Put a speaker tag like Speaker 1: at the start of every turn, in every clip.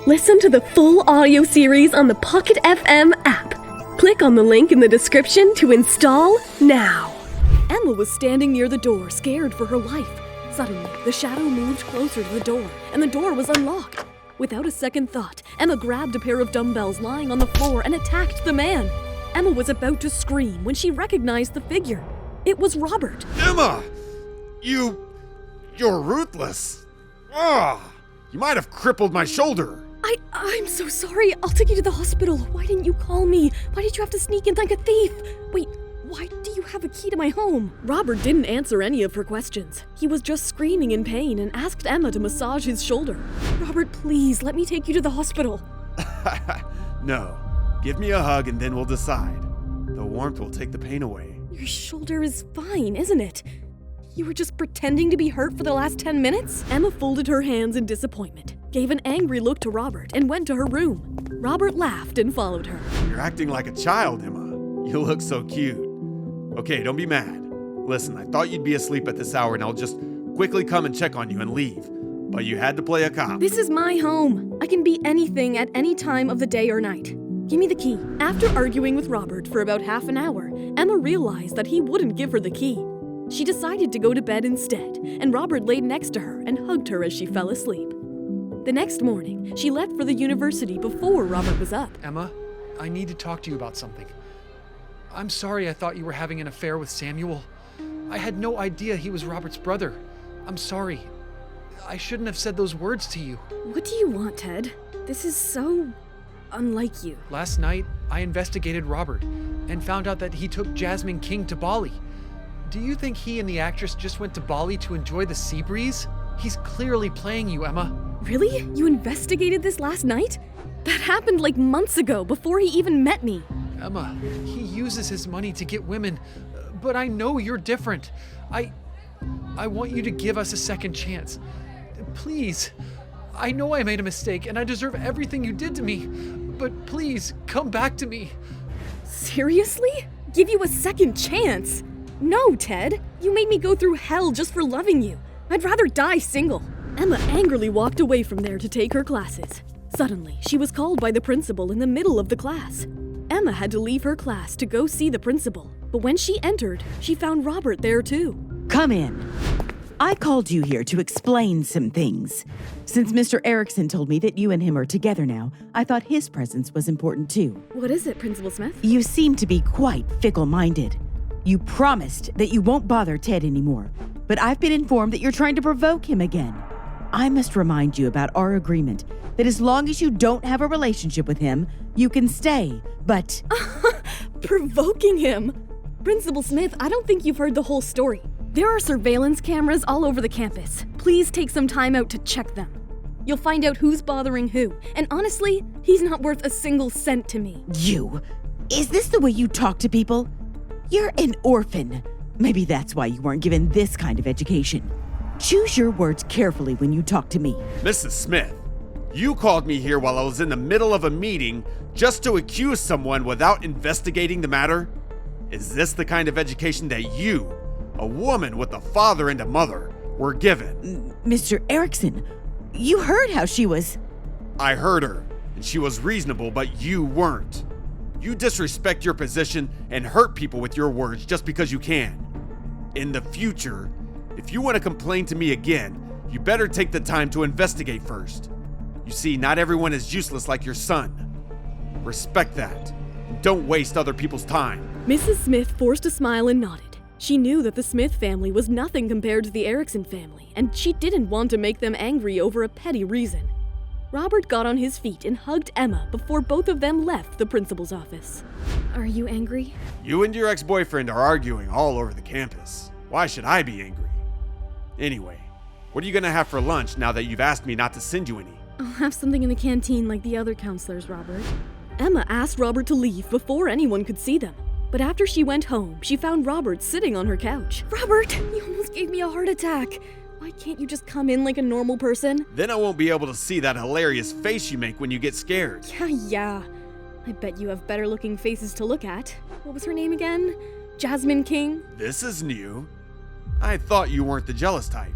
Speaker 1: Listen to the full audio series on the Pocket FM app. Click on the link in the description to install now. Emma was standing near the door, scared for her life. Suddenly, the shadow moved closer to the door, and the door was unlocked. Without a second thought, Emma grabbed a pair of dumbbells lying on the floor and attacked the man. Emma was about to scream when she recognized the figure. It was Robert.
Speaker 2: Emma! You're ruthless. You might have crippled my shoulder.
Speaker 1: I'm so sorry. I'll take you to the hospital. Why didn't you call me? Why did you have to sneak in like a thief? Wait, why do you have a key to my home? Robert didn't answer any of her questions. He was just screaming in pain and asked Emma to massage his shoulder. Robert, please, let me take you to the hospital.
Speaker 2: No. Give me a hug and then we'll decide. The warmth will take the pain away.
Speaker 1: Your shoulder is fine, isn't it? You were just pretending to be hurt for the last 10 minutes? Emma folded her hands in disappointment, gave an angry look to Robert, and went to her room. Robert laughed and followed her.
Speaker 2: You're acting like a child, Emma. You look so cute. Okay, don't be mad. Listen, I thought you'd be asleep at this hour and I'll just quickly come and check on you and leave. But you had to play a cop.
Speaker 1: This is my home. I can be anything at any time of the day or night. Give me the key. After arguing with Robert for about half an hour, Emma realized that he wouldn't give her the key. She decided to go to bed instead, and Robert laid next to her and hugged her as she fell asleep. The next morning, she left for the university before Robert was up.
Speaker 3: Emma, I need to talk to you about something. I'm sorry I thought you were having an affair with Samuel. I had no idea he was Robert's brother. I'm sorry. I shouldn't have said those words to you.
Speaker 1: What do you want, Ted? This is so unlike you.
Speaker 3: Last night, I investigated Robert and found out that he took Jasmine King to Bali. Do you think he and the actress just went to Bali to enjoy the sea breeze? He's clearly playing you, Emma.
Speaker 1: Really? You investigated this last night? That happened like months ago, before he even met me.
Speaker 3: Emma, he uses his money to get women, but I know you're different. I want you to give us a second chance. Please. I know I made a mistake and I deserve everything you did to me, but please, come back to me.
Speaker 1: Seriously? Give you a second chance? No, Ted. You made me go through hell just for loving you. I'd rather die single. Emma angrily walked away from there to take her classes. Suddenly, she was called by the principal in the middle of the class. Emma had to leave her class to go see the principal, but when she entered, she found Robert there too.
Speaker 4: Come in. I called you here to explain some things. Since Mr. Erickson told me that you and him are together now, I thought his presence was important too.
Speaker 1: What is it, Principal Smith?
Speaker 4: You seem to be quite fickle-minded. You promised that you won't bother Ted anymore, but I've been informed that you're trying to provoke him again. I must remind you about our agreement that as long as you don't have a relationship with him, you can stay, but...
Speaker 1: Provoking him? Principal Smith, I don't think you've heard the whole story. There are surveillance cameras all over the campus. Please take some time out to check them. You'll find out who's bothering who, and honestly, he's not worth a single cent to me.
Speaker 4: You? Is this the way you talk to people? You're an orphan. Maybe that's why you weren't given this kind of education. Choose your words carefully when you talk to me.
Speaker 2: Mrs. Smith, you called me here while I was in the middle of a meeting just to accuse someone without investigating the matter? Is this the kind of education that you, a woman with a father and a mother, were given?
Speaker 4: Mr. Erickson, you heard how she was...
Speaker 2: I heard her, and she was reasonable, but you weren't. You disrespect your position and hurt people with your words just because you can. In the future, if you want to complain to me again, you better take the time to investigate first. You see, not everyone is useless like your son. Respect that. Don't waste other people's time.
Speaker 1: Mrs. Smith forced a smile and nodded. She knew that the Smith family was nothing compared to the Erickson family, and she didn't want to make them angry over a petty reason. Robert got on his feet and hugged Emma before both of them left the principal's office. Are you angry?
Speaker 2: You and your ex-boyfriend are arguing all over the campus. Why should I be angry? Anyway, what are you gonna have for lunch now that you've asked me not to send you any?
Speaker 1: I'll have something in the canteen like the other counselors, Robert. Emma asked Robert to leave before anyone could see them. But after she went home, she found Robert sitting on her couch. Robert, you almost gave me a heart attack. Why can't you just come in like a normal person?
Speaker 2: Then I won't be able to see that hilarious face you make when you get scared.
Speaker 1: Yeah. I bet you have better looking faces to look at. What was her name again? Jasmine King?
Speaker 2: This is new. I thought you weren't the jealous type.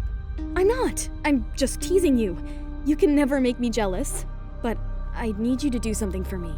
Speaker 1: I'm not. I'm just teasing you. You can never make me jealous. But I need you to do something for me.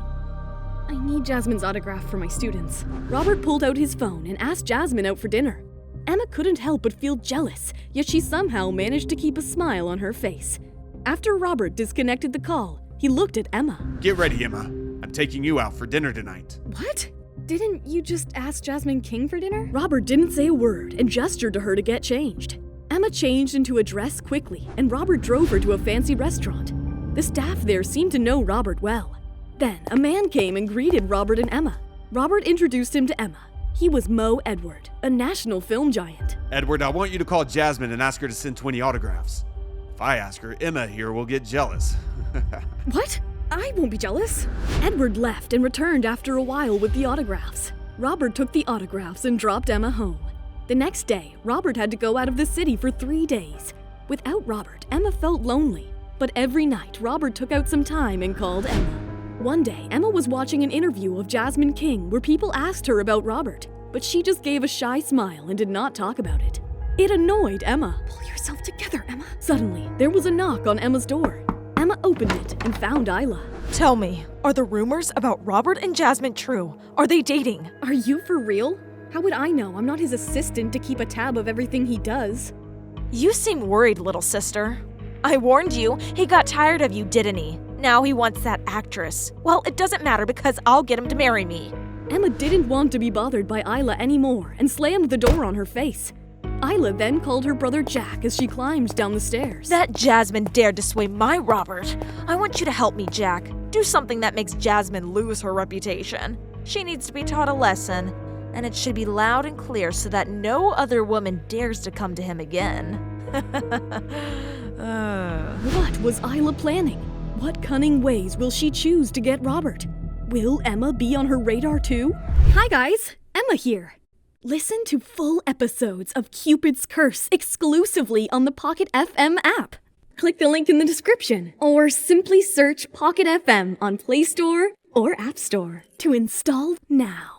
Speaker 1: I need Jasmine's autograph for my students. Robert pulled out his phone and asked Jasmine out for dinner. Emma couldn't help but feel jealous, yet she somehow managed to keep a smile on her face. After Robert disconnected the call, he looked at Emma.
Speaker 2: Get ready, Emma. I'm taking you out for dinner tonight.
Speaker 1: What? Didn't you just ask Jasmine King for dinner? Robert didn't say a word and gestured to her to get changed. Emma changed into a dress quickly, and Robert drove her to a fancy restaurant. The staff there seemed to know Robert well. Then, a man came and greeted Robert and Emma. Robert introduced him to Emma. He was Mo Edward, a national film giant.
Speaker 2: Edward, I want you to call Jasmine and ask her to send 20 autographs. If I ask her, Emma here will get jealous.
Speaker 1: What? I won't be jealous. Edward left and returned after a while with the autographs. Robert took the autographs and dropped Emma home. The next day, Robert had to go out of the city for 3 days. Without Robert, Emma felt lonely. But every night, Robert took out some time and called Emma. One day, Emma was watching an interview of Jasmine King where people asked her about Robert, but she just gave a shy smile and did not talk about it. It annoyed Emma. Pull yourself together, Emma. Suddenly, there was a knock on Emma's door. Emma opened it and found Isla.
Speaker 5: Tell me, are the rumors about Robert and Jasmine true? Are they dating?
Speaker 1: Are you for real? How would I know? I'm not his assistant to keep a tab of everything he does.
Speaker 5: You seem worried, little sister. I warned you, he got tired of you, didn't he? Now he wants that actress. Well, it doesn't matter because I'll get him to marry me.
Speaker 1: Emma didn't want to be bothered by Isla anymore and slammed the door on her face. Isla then called her brother Jack as she climbed down the stairs.
Speaker 5: That Jasmine dared to sway my Robert. I want you to help me, Jack. Do something that makes Jasmine lose her reputation. She needs to be taught a lesson, and it should be loud and clear so that no other woman dares to come to him again.
Speaker 1: What was Isla planning? What cunning ways will she choose to get Robert? Will Emma be on her radar too? Hi guys, Emma here. Listen to full episodes of Cupid's Curse exclusively on the Pocket FM app. Click the link in the description or simply search Pocket FM on Play Store or App Store to install now.